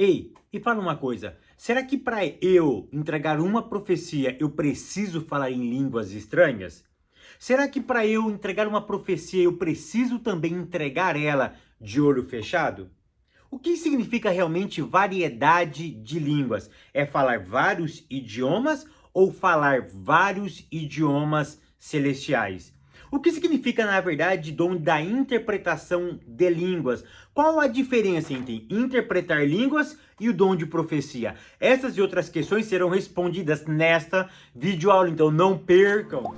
Ei, e fala uma coisa, será que para eu entregar uma profecia eu preciso falar em línguas estranhas? Será que para eu entregar uma profecia eu preciso também entregar ela de olho fechado? O que significa realmente variedade de línguas? É falar vários idiomas ou falar vários idiomas celestiais? O que significa, na verdade, dom da interpretação de línguas? Qual a diferença entre interpretar línguas e o dom de profecia? Essas e outras questões serão respondidas nesta videoaula, então não percam!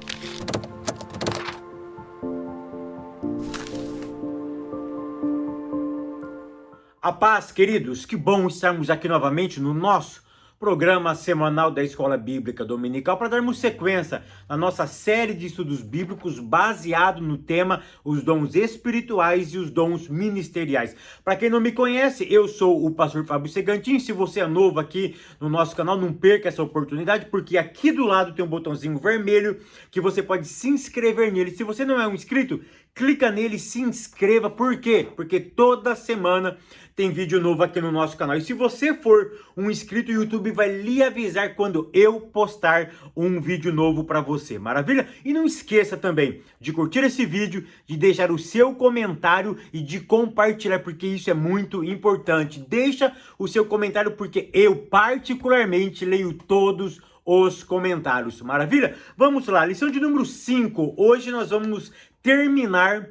A paz, queridos, que bom estarmos aqui novamente no nosso programa semanal da Escola Bíblica Dominical para darmos sequência na nossa série de estudos bíblicos baseado no tema os dons espirituais e os dons ministeriais. Para quem não me conhece, eu sou o pastor Fábio Segantin. Se você é novo aqui no nosso canal, não perca essa oportunidade, porque aqui do lado tem um botãozinho vermelho que você pode se inscrever nele. Se você não é um inscrito, clica nele e se inscreva. Por quê? Porque toda semana tem vídeo novo aqui no nosso canal. E se você for um inscrito, o YouTube vai lhe avisar quando eu postar um vídeo novo para você. Maravilha? E não esqueça também de curtir esse vídeo, de deixar o seu comentário e de compartilhar, porque isso é muito importante. Deixa o seu comentário, porque eu particularmente leio todos os comentários. Maravilha? Vamos lá, lição de número 5. Hoje nós vamos terminar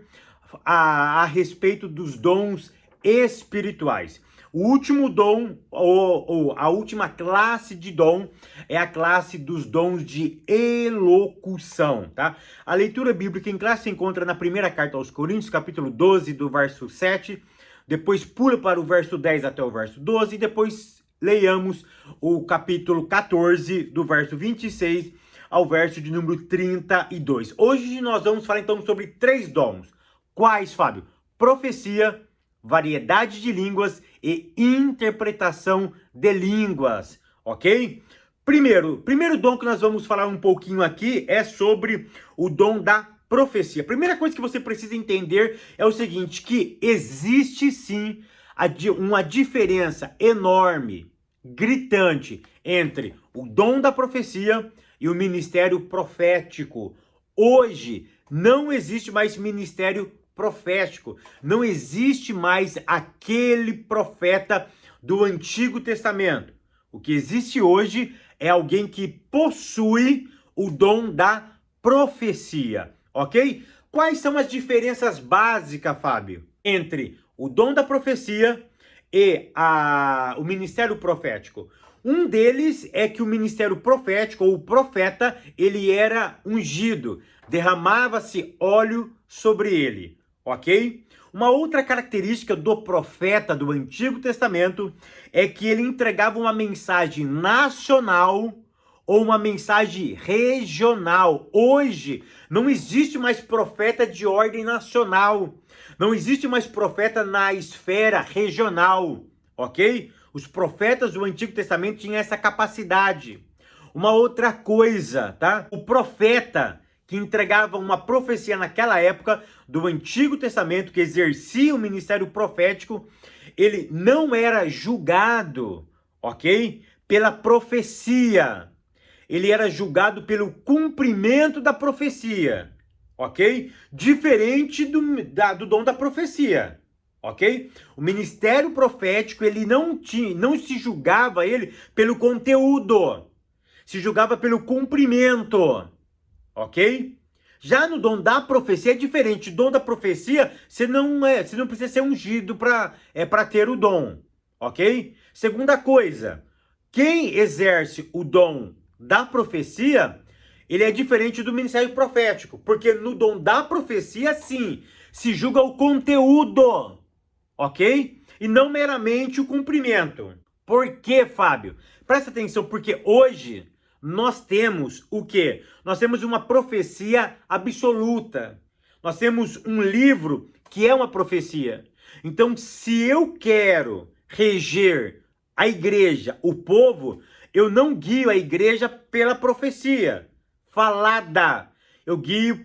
a respeito dos dons espirituais. O último dom, ou a última classe de dom, é a classe dos dons de elocução, tá? A leitura bíblica em classe se encontra na primeira carta aos Coríntios, capítulo 12, do verso 7, depois pula para o verso 10 até o verso 12, e depois leiamos o capítulo 14, do verso 26 ao verso de número 32. Hoje nós vamos falar então sobre 3 dons. Quais, Fábio? Profecia, variedade de línguas e interpretação de línguas, ok? Primeiro dom que nós vamos falar um pouquinho aqui é sobre o dom da profecia. Primeira coisa que você precisa entender é o seguinte, que existe sim uma diferença enorme, gritante, entre o dom da profecia e o ministério profético. Hoje não existe mais ministério profético, não existe mais aquele profeta do Antigo Testamento. O que existe hoje é alguém que possui o dom da profecia, ok? Quais são as diferenças básicas, Fábio, entre o dom da profecia e o ministério profético? Um deles é que o ministério profético, ou o profeta, ele era ungido, derramava-se óleo sobre ele, ok? Uma outra característica do profeta do Antigo Testamento é que ele entregava uma mensagem nacional ou uma mensagem regional. Hoje não existe mais profeta de ordem nacional, não existe mais profeta na esfera regional, ok? Os profetas do Antigo Testamento tinham essa capacidade. Uma outra coisa, tá? O profeta que entregava uma profecia naquela época do Antigo Testamento, que exercia o ministério profético, ele não era julgado, ok? Pela profecia. Ele era julgado pelo cumprimento da profecia, ok? Diferente do dom da profecia. Ok? O ministério profético, ele não se julgava ele pelo conteúdo, se julgava pelo cumprimento, ok? Já no dom da profecia é diferente. O dom da profecia, você não precisa ser ungido para ter o dom, ok? Segunda coisa, quem exerce o dom da profecia, ele é diferente do ministério profético, porque no dom da profecia, sim, se julga o conteúdo, ok? E não meramente o cumprimento. Por quê, Fábio? Presta atenção, porque hoje nós temos o quê? Nós temos uma profecia absoluta. Nós temos um livro que é uma profecia. Então, se eu quero reger a igreja, o povo, eu não guio a igreja pela profecia falada. Eu guio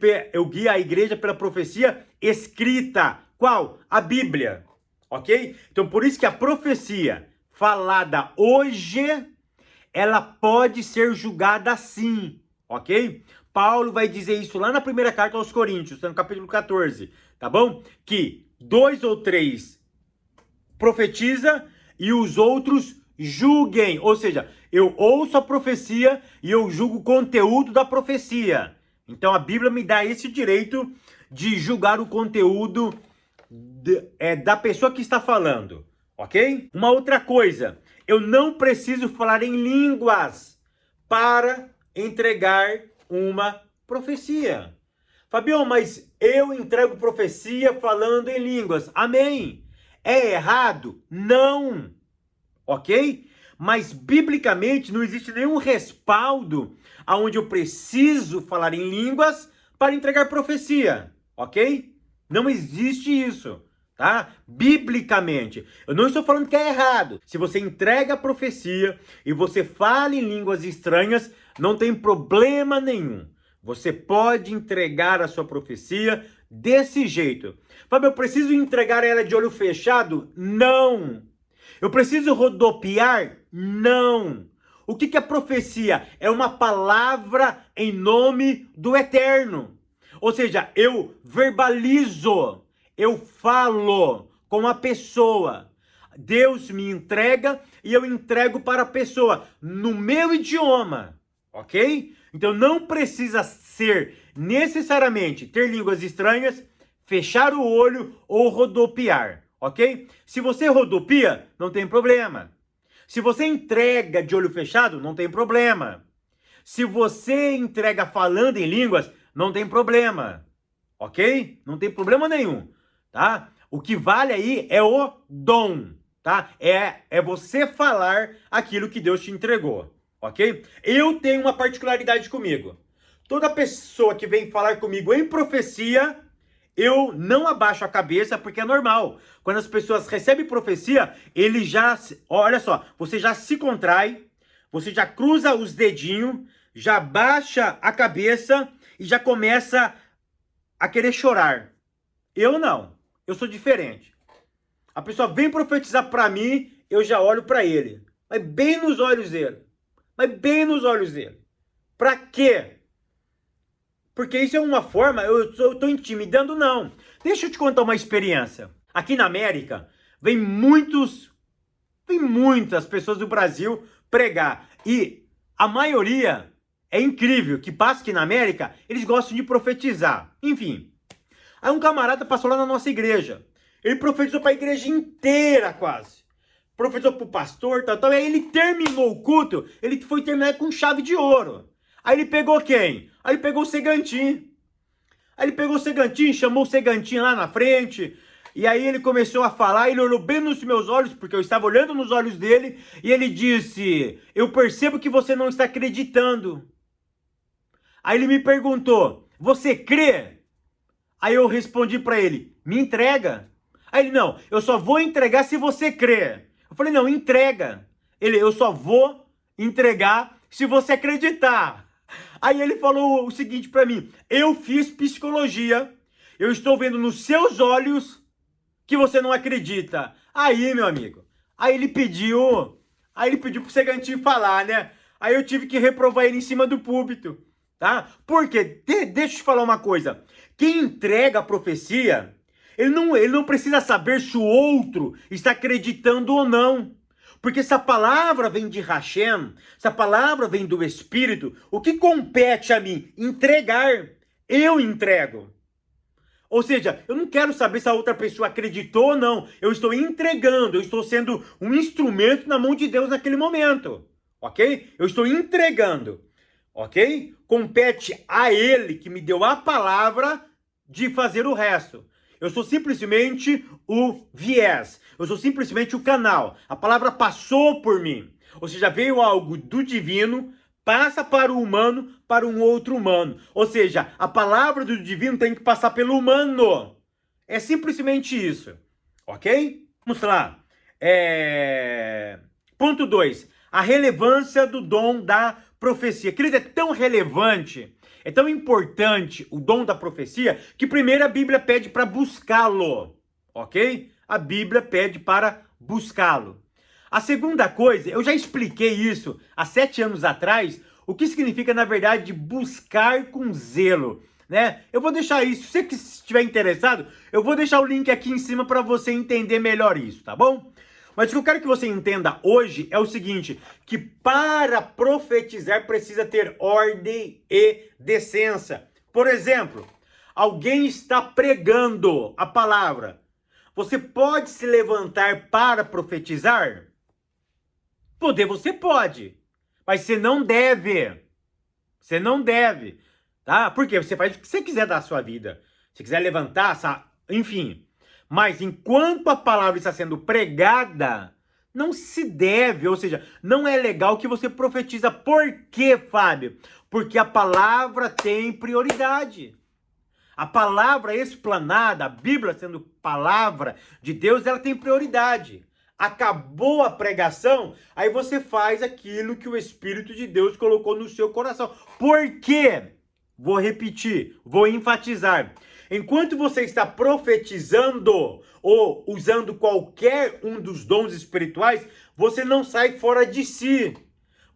a igreja pela profecia escrita. Qual? A Bíblia. Ok? Então, por isso que a profecia falada hoje, ela pode ser julgada assim, ok? Paulo vai dizer isso lá na primeira carta aos Coríntios, no capítulo 14, tá bom? Que 2 ou 3 profetiza e os outros julguem. Ou seja, eu ouço a profecia e eu julgo o conteúdo da profecia. Então a Bíblia me dá esse direito de julgar o conteúdo da pessoa que está falando, ok? Uma outra coisa, eu não preciso falar em línguas para entregar uma profecia. Fabião, mas eu entrego profecia falando em línguas. Amém. É errado? Não. Ok? Mas biblicamente não existe nenhum respaldo aonde eu preciso falar em línguas para entregar profecia. Ok? Não existe isso. Tá? Biblicamente. Eu não estou falando que é errado. Se você entrega a profecia e você fala em línguas estranhas, não tem problema nenhum. Você pode entregar a sua profecia desse jeito. Fábio, eu preciso entregar ela de olho fechado? Não. Eu preciso rodopiar? Não. O que é profecia? É uma palavra em nome do Eterno. Ou seja, eu verbalizo, eu falo com a pessoa. Deus me entrega e eu entrego para a pessoa no meu idioma, ok? Então não precisa ser necessariamente ter línguas estranhas, fechar o olho ou rodopiar, ok? Se você rodopia, não tem problema. Se você entrega de olho fechado, não tem problema. Se você entrega falando em línguas, não tem problema, ok? Não tem problema nenhum, tá? O que vale aí é o dom, tá? É você falar aquilo que Deus te entregou, ok? Eu tenho uma particularidade comigo. Toda pessoa que vem falar comigo em profecia, eu não abaixo a cabeça, porque é normal. Quando as pessoas recebem profecia, ele já, olha só, você já se contrai, você já cruza os dedinhos, já baixa a cabeça e já começa a querer chorar. Eu não, eu sou diferente. A pessoa vem profetizar para mim, eu já olho para ele, mas bem nos olhos dele. Mas bem nos olhos dele. Para quê? Porque isso é uma forma, eu estou intimidando, não. Deixa eu te contar uma experiência. Aqui na América, vem muitas pessoas do Brasil pregar. E a maioria, é incrível, que passa aqui na América, eles gostam de profetizar. Enfim, aí um camarada passou lá na nossa igreja. Ele profetizou para a igreja inteira quase. Profetizou para o pastor, tal. E aí ele terminou o culto, ele foi terminar com chave de ouro. Aí ele pegou quem? Aí ele pegou o Segantin. Aí ele pegou o Segantin, chamou o Segantin lá na frente. E aí ele começou a falar, ele olhou bem nos meus olhos, porque eu estava olhando nos olhos dele. E ele disse, eu percebo que você não está acreditando. Aí ele me perguntou, você crê? Aí eu respondi para ele, me entrega. Aí ele, não, eu só vou entregar se você crer. Eu falei, não, entrega. Ele, eu só vou entregar se você acreditar. Aí ele falou o seguinte para mim, eu fiz psicologia, eu estou vendo nos seus olhos que você não acredita. Aí, meu amigo, aí ele pediu pro Segantin falar, né? Aí eu tive que reprovar ele em cima do púlpito, tá? Porque, deixa eu te falar uma coisa, quem entrega a profecia, ele não precisa saber se o outro está acreditando ou não. Porque se a palavra vem de Hashem, se a palavra vem do Espírito, o que compete a mim? Entregar. Eu entrego. Ou seja, eu não quero saber se a outra pessoa acreditou ou não. Eu estou entregando, eu estou sendo um instrumento na mão de Deus naquele momento. Ok? Eu estou entregando. Ok? Compete a Ele, que me deu a palavra, de fazer o resto. Eu sou simplesmente o viés. Eu sou simplesmente o canal. A palavra passou por mim. Ou seja, veio algo do divino, passa para o humano, para um outro humano. Ou seja, a palavra do divino tem que passar pelo humano. É simplesmente isso. Ok? Vamos lá. Ponto 2. A relevância do dom da profecia. Querido, é tão relevante, é tão importante o dom da profecia, que primeiro a Bíblia pede para buscá-lo, ok? A Bíblia pede para buscá-lo. A segunda coisa, eu já expliquei isso há 7 anos atrás, o que significa, na verdade, buscar com zelo, né? Eu vou deixar isso, se você que estiver interessado, eu vou deixar o link aqui em cima para você entender melhor isso, tá bom? Mas o que eu quero que você entenda hoje é o seguinte, que para profetizar precisa ter ordem e decência. Por exemplo, alguém está pregando a palavra. Você pode se levantar para profetizar? Poder você pode, mas você não deve. Você não deve, tá? Porque você faz o que você quiser da sua vida. Se quiser levantar, enfim. Mas enquanto a palavra está sendo pregada, não se deve, ou seja, não é legal que você profetiza. Por quê, Fábio? Porque a palavra tem prioridade. A palavra explanada, a Bíblia sendo palavra de Deus, ela tem prioridade. Acabou a pregação, aí você faz aquilo que o Espírito de Deus colocou no seu coração. Por quê? Vou repetir, vou enfatizar. Enquanto você está profetizando ou usando qualquer um dos dons espirituais, você não sai fora de si.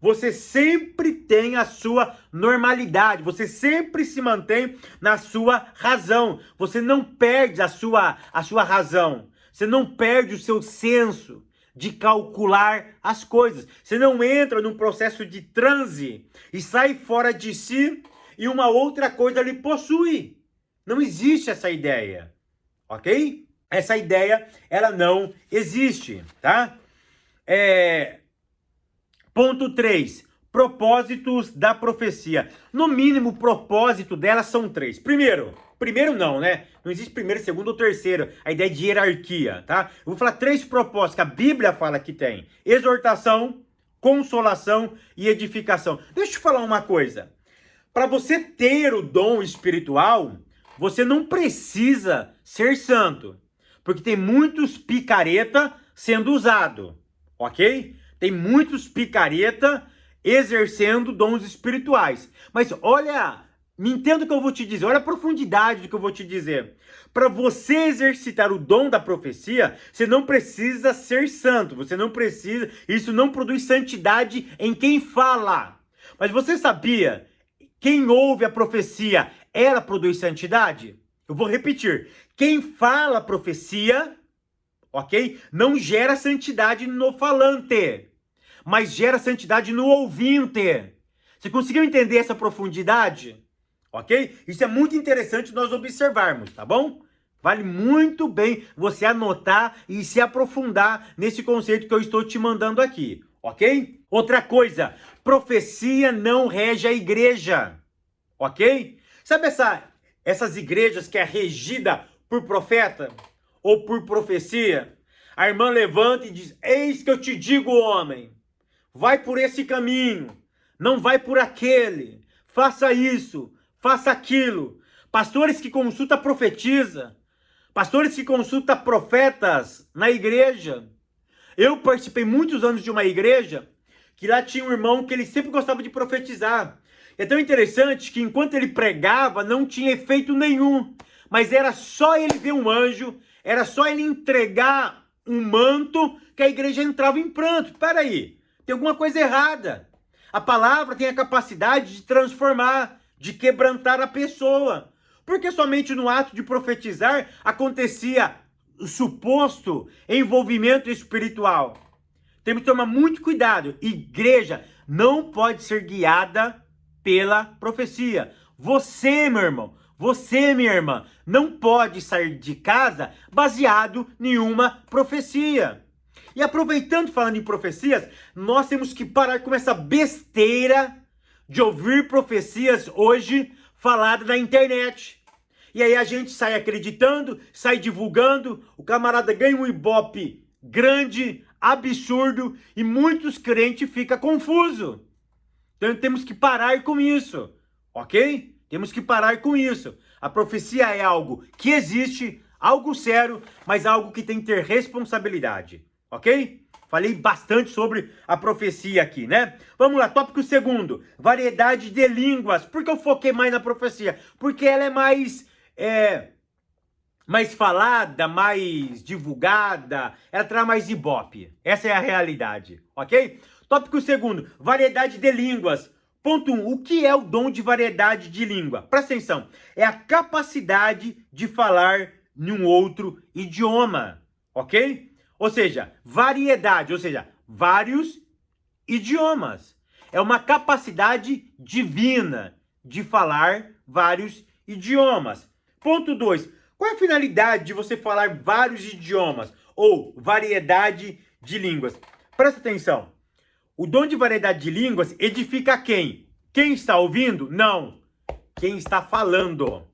Você sempre tem a sua normalidade, você sempre se mantém na sua razão. Você não perde a sua razão. Você não perde o seu senso de calcular as coisas. Você não entra num processo de transe e sai fora de si e uma outra coisa lhe possui. Não existe essa ideia, ok? Essa ideia, ela não existe, tá? Ponto 3. Propósitos da profecia. No mínimo, o propósito dela são 3. Primeiro não, né? Não existe primeiro, segundo ou terceiro. A ideia de hierarquia, tá? Eu vou falar 3 propósitos que a Bíblia fala que tem. Exortação, consolação e edificação. Deixa eu te falar uma coisa. Para você ter o dom espiritual, você não precisa ser santo. Porque tem muitos picareta sendo usado, ok? Tem muitos picareta exercendo dons espirituais. Mas olha, me entenda o que eu vou te dizer. Olha a profundidade do que eu vou te dizer. Para você exercitar o dom da profecia, você não precisa ser santo. Você não precisa. Isso não produz santidade em quem fala. Mas você sabia? Quem ouve a profecia, ela produz santidade? Eu vou repetir. Quem fala a profecia, ok? Não gera santidade no falante, mas gera santidade no ouvinte. Você conseguiu entender essa profundidade? Ok? Isso é muito interessante nós observarmos, tá bom? Vale muito bem você anotar e se aprofundar nesse conceito que eu estou te mandando aqui, ok? Outra coisa, profecia não rege a igreja, ok? Sabe essas igrejas que é regida por profeta ou por profecia? A irmã levanta e diz, eis que eu te digo, homem, vai por esse caminho, não vai por aquele, faça isso, faça aquilo. Pastores que consultam profetiza, pastores que consultam profetas na igreja. Eu participei muitos anos de uma igreja que lá tinha um irmão que ele sempre gostava de profetizar. É tão interessante que enquanto ele pregava não tinha efeito nenhum, mas era só ele ver um anjo, era só ele entregar um manto que a igreja entrava em pranto. Espera aí, tem alguma coisa errada. A palavra tem a capacidade de transformar, de quebrantar a pessoa. Porque somente no ato de profetizar acontecia o suposto envolvimento espiritual. Temos que tomar muito cuidado. Igreja não pode ser guiada pela profecia. Você, meu irmão, você, minha irmã, não pode sair de casa baseado em uma profecia. E aproveitando, falando em profecias, nós temos que parar com essa besteira de ouvir profecias hoje faladas na internet. E aí a gente sai acreditando, sai divulgando, o camarada ganha um ibope grande, absurdo, e muitos crentes ficam confusos. Então temos que parar com isso, ok? Temos que parar com isso. A profecia é algo que existe, algo sério, mas algo que tem que ter responsabilidade, ok? Falei bastante sobre a profecia aqui, né? Vamos lá, tópico segundo, variedade de línguas. Por que eu foquei mais na profecia? Porque ela é mais mais falada, mais divulgada, ela traz mais ibope. Essa é a realidade, ok? Tópico segundo, variedade de línguas. Ponto 1, o que é o dom de variedade de língua? Presta atenção, é a capacidade de falar em um outro idioma, ok? Ou seja, variedade, ou seja, vários idiomas. É uma capacidade divina de falar vários idiomas. Ponto 2, qual é a finalidade de você falar vários idiomas ou variedade de línguas? Presta atenção. O dom de variedade de línguas edifica quem? Quem está ouvindo? Não. Quem está falando.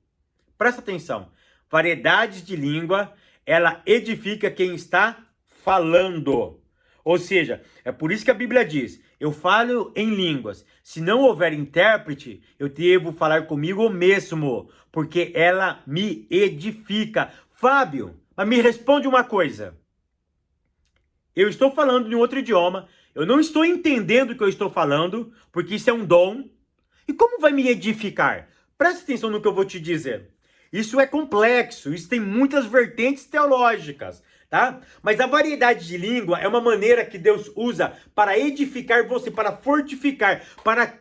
Presta atenção. Variedade de língua, ela edifica quem está falando. Ou seja, é por isso que a Bíblia diz, eu falo em línguas. Se não houver intérprete, eu devo falar comigo mesmo, porque ela me edifica. Fábio, mas me responde uma coisa. Eu estou falando em outro idioma, eu não estou entendendo o que eu estou falando, porque isso é um dom. E como vai me edificar? Presta atenção no que eu vou te dizer. Isso é complexo, isso tem muitas vertentes teológicas, tá? Mas a variedade de língua é uma maneira que Deus usa para edificar você, para fortificar, para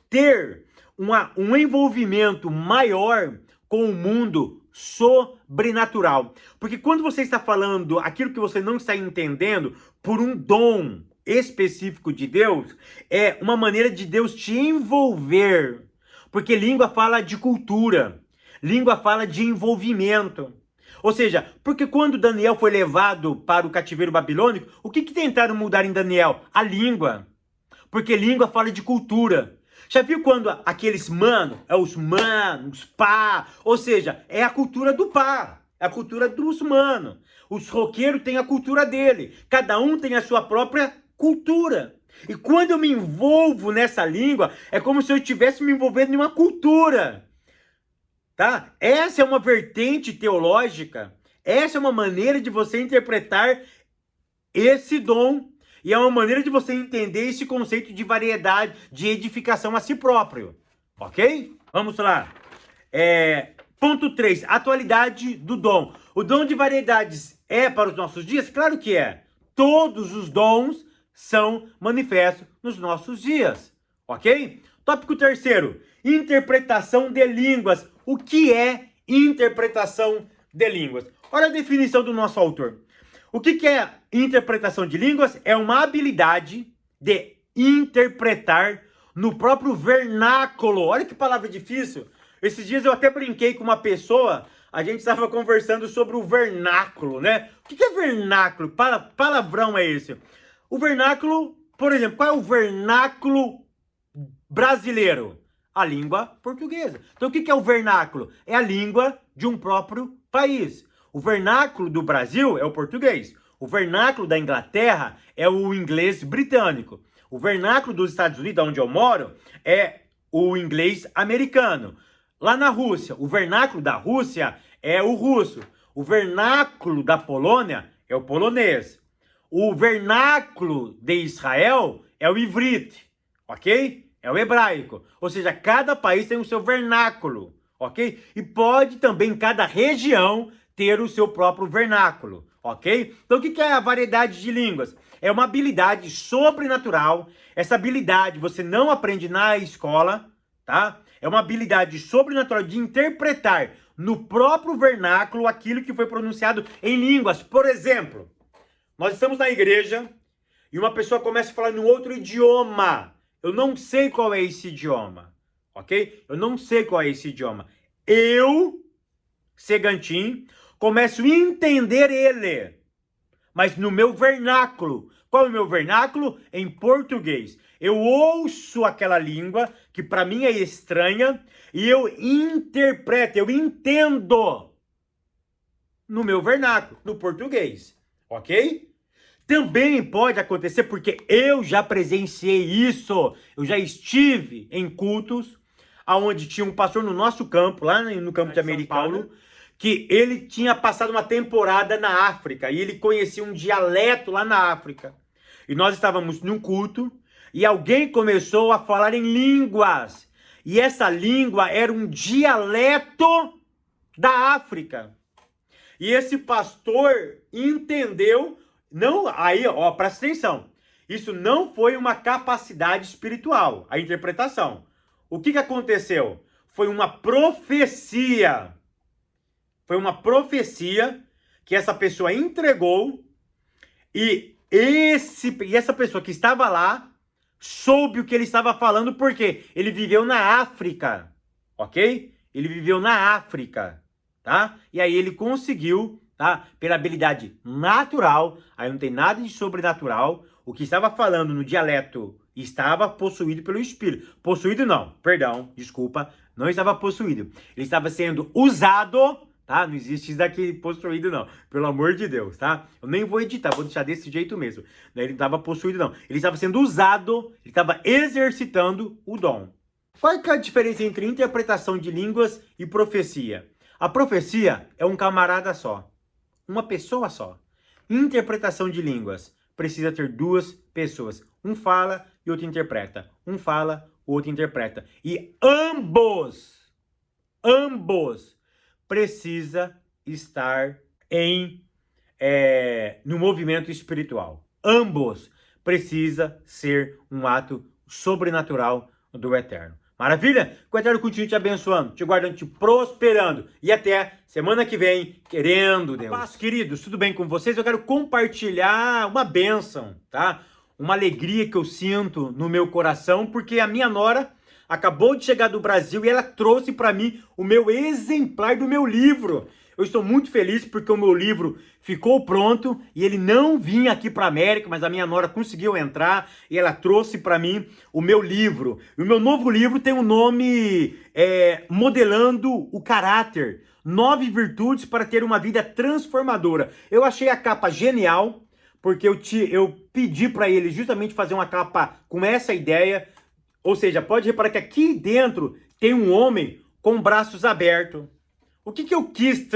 ter um envolvimento maior com o mundo sobrenatural. Porque quando você está falando aquilo que você não está entendendo por um dom específico de Deus, é uma maneira de Deus te envolver. Porque língua fala de cultura, língua fala de envolvimento. Ou seja, porque quando Daniel foi levado para o cativeiro babilônico, o que tentaram mudar em Daniel? A língua. Porque língua fala de cultura. Já viu quando aqueles os manos, pá, ou seja, é a cultura do pá, é a cultura dos manos. Os roqueiros têm a cultura dele, cada um tem a sua própria cultura. E quando eu me envolvo nessa língua, é como se eu estivesse me envolvendo em uma cultura. Tá? Essa é uma vertente teológica, essa é uma maneira de você interpretar esse dom. E é uma maneira de você entender esse conceito de variedade, de edificação a si próprio. Ok? Vamos lá. Ponto 3. Atualidade do dom. O dom de variedades é para os nossos dias? Claro que é. Todos os dons são manifestos nos nossos dias. Ok? Tópico 3. Interpretação de línguas. O que é interpretação de línguas? Olha a definição do nosso autor. O que é interpretação de línguas? É uma habilidade de interpretar no próprio vernáculo. Olha que palavra difícil. Esses dias eu até brinquei com uma pessoa, a gente estava conversando sobre o vernáculo, né? O que é vernáculo? Palavrão é esse? O vernáculo, por exemplo, qual é o vernáculo brasileiro? A língua portuguesa. Então o que é o vernáculo? É a língua de um próprio país. O vernáculo do Brasil é o português. O vernáculo da Inglaterra é o inglês britânico. O vernáculo dos Estados Unidos, onde eu moro, é o inglês americano. Lá na Rússia, o vernáculo da Rússia é o russo. O vernáculo da Polônia é o polonês. O vernáculo de Israel é o ivrite, ok? É o hebraico. Ou seja, cada país tem o seu vernáculo, ok? E pode também cada região ter o seu próprio vernáculo, ok? Então o que é a variedade de línguas? É uma habilidade sobrenatural. Essa habilidade você não aprende na escola, tá? É uma habilidade sobrenatural de interpretar no próprio vernáculo aquilo que foi pronunciado em línguas. Por exemplo, nós estamos na igreja e uma pessoa começa a falar em outro idioma. Eu não sei qual é esse idioma, ok? Eu não sei qual é esse idioma. Eu, Segantin, começo a entender ele, mas no meu vernáculo. Qual é o meu vernáculo? Em português. Eu ouço aquela língua que para mim é estranha e eu interpreto, eu entendo no meu vernáculo, no português, ok? Também pode acontecer porque eu já presenciei isso. Eu já estive em cultos onde tinha um pastor no nosso campo, lá no campo de Americano, que ele tinha passado uma temporada na África e ele conhecia um dialeto lá na África. E nós estávamos num culto e alguém começou a falar em línguas. E essa língua era um dialeto da África. E esse pastor entendeu, não, aí, ó, presta atenção. Isso não foi uma capacidade espiritual, a interpretação. O que aconteceu? Foi uma profecia. Foi uma profecia que essa pessoa entregou e essa pessoa que estava lá soube o que ele estava falando porque ele viveu na África, ok? Ele viveu na África, tá? E aí ele conseguiu, tá? Pela habilidade natural, aí não tem nada de sobrenatural, o que estava falando no dialeto estava possuído pelo espírito. Possuído não, perdão, desculpa, não estava possuído. Ele estava sendo usado, tá? Não existe isso daqui possuído não, pelo amor de Deus, tá? Eu nem vou editar, vou deixar desse jeito mesmo. Ele não estava possuído não, ele estava sendo usado, ele estava exercitando o dom. Qual que é a diferença entre interpretação de línguas e profecia? A profecia é um camarada só, uma pessoa só. Interpretação de línguas precisa ter duas pessoas. Um fala e outro interpreta. Um fala, o outro interpreta. E ambos precisa estar no movimento espiritual. Ambos precisa ser um ato sobrenatural do Eterno. Maravilha? Que o Eterno continue te abençoando, te guardando, te prosperando. E até semana que vem, querendo Deus. Paz, queridos, tudo bem com vocês? Eu quero compartilhar uma bênção, tá? Uma alegria que eu sinto no meu coração, porque a minha nora acabou de chegar do Brasil e ela trouxe para mim o meu exemplar do meu livro. Eu estou muito feliz porque o meu livro ficou pronto e ele não vinha aqui para a América, mas a minha nora conseguiu entrar e ela trouxe para mim o meu livro. E o meu novo livro tem o nome Modelando o Caráter. 9 virtudes para ter uma vida transformadora. Eu achei a capa genial, porque eu pedi para ele justamente fazer uma capa com essa ideia. Ou seja, pode reparar que aqui dentro tem um homem com braços abertos. O que eu quis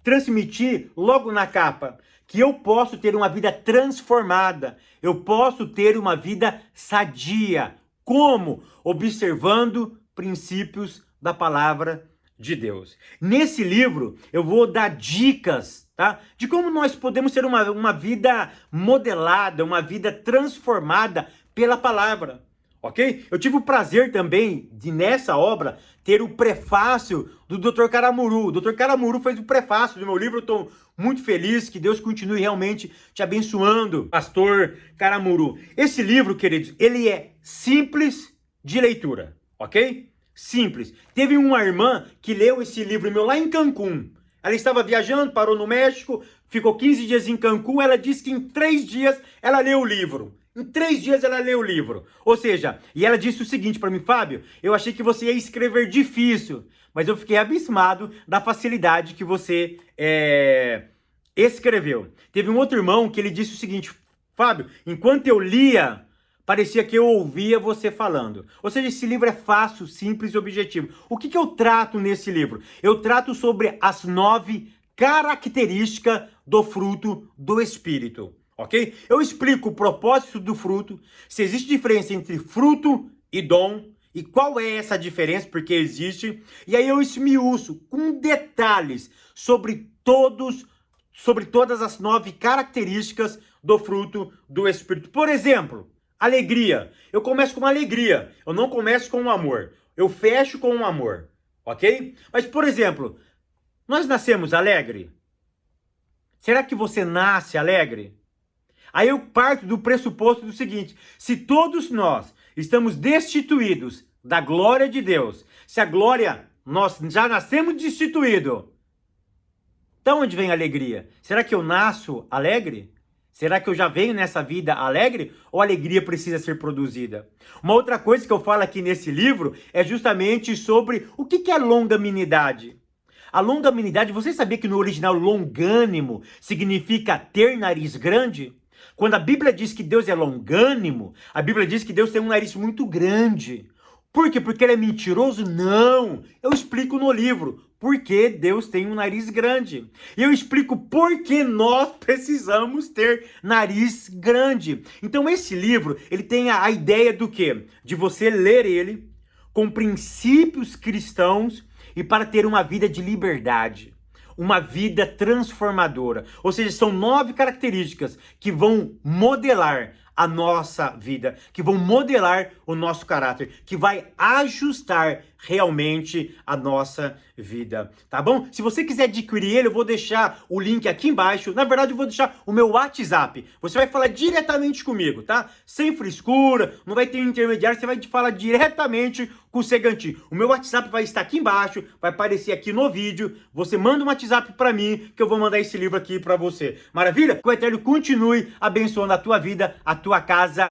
transmitir logo na capa? Que eu posso ter uma vida transformada. Eu posso ter uma vida sadia. Como? Observando princípios da palavra de Deus. Nesse livro, eu vou dar dicas, tá? De como nós podemos ter uma vida modelada, uma vida transformada pela palavra. Ok? Eu tive o prazer também de, nessa obra, ter o prefácio do Dr. Caramuru. O Dr. Caramuru fez o prefácio do meu livro. Eu estou muito feliz, que Deus continue realmente te abençoando, Pastor Caramuru. Esse livro, queridos, ele é simples de leitura, ok? Simples. Teve uma irmã que leu esse livro meu lá em Cancún. Ela estava viajando, parou no México, ficou 15 dias em Cancún. Ela disse que em 3 dias ela leu o livro. Em 3 dias ela leu o livro. Ou seja, e ela disse o seguinte para mim: Fábio, eu achei que você ia escrever difícil, mas eu fiquei abismado da facilidade que você escreveu. Teve um outro irmão que ele disse o seguinte: Fábio, enquanto eu lia, parecia que eu ouvia você falando. Ou seja, esse livro é fácil, simples e objetivo. O que eu trato nesse livro? Eu trato sobre as 9 características do fruto do Espírito. Ok? Eu explico o propósito do fruto, se existe diferença entre fruto e dom, e qual é essa diferença, porque existe. E aí eu esmiuço com detalhes sobre todas as 9 características do fruto do Espírito. Por exemplo, alegria. Eu começo com alegria, eu não começo com amor. Eu fecho com o amor, ok? Mas, por exemplo, nós nascemos alegre? Será que você nasce alegre? Aí eu parto do pressuposto do seguinte: se todos nós estamos destituídos da glória de Deus, se a glória, nós já nascemos destituídos, de onde vem a alegria? Será que eu nasço alegre? Será que eu já venho nessa vida alegre? Ou a alegria precisa ser produzida? Uma outra coisa que eu falo aqui nesse livro é justamente sobre o que é longanimidade. A longanimidade, você sabia que no original longânimo significa ter nariz grande? Quando a Bíblia diz que Deus é longânimo, a Bíblia diz que Deus tem um nariz muito grande. Por quê? Porque ele é mentiroso? Não. Eu explico no livro por que Deus tem um nariz grande. E eu explico por que nós precisamos ter nariz grande. Então esse livro, ele tem a ideia do quê? De você ler ele com princípios cristãos e para ter uma vida de liberdade. uma vida transformadora. Ou seja, são 9 características que vão modelar a nossa vida, que vão modelar o nosso caráter, que vai ajustar realmente a nossa vida, tá bom? Se você quiser adquirir ele, eu vou deixar o link aqui embaixo. Na verdade, eu vou deixar o meu WhatsApp. Você vai falar diretamente comigo, tá? Sem frescura, não vai ter intermediário, você vai falar diretamente com o Segantin. O meu WhatsApp vai estar aqui embaixo, vai aparecer aqui no vídeo. Você manda um WhatsApp para mim, que eu vou mandar esse livro aqui para você. Maravilha? Que o Eterno continue abençoando a tua vida, a tua casa.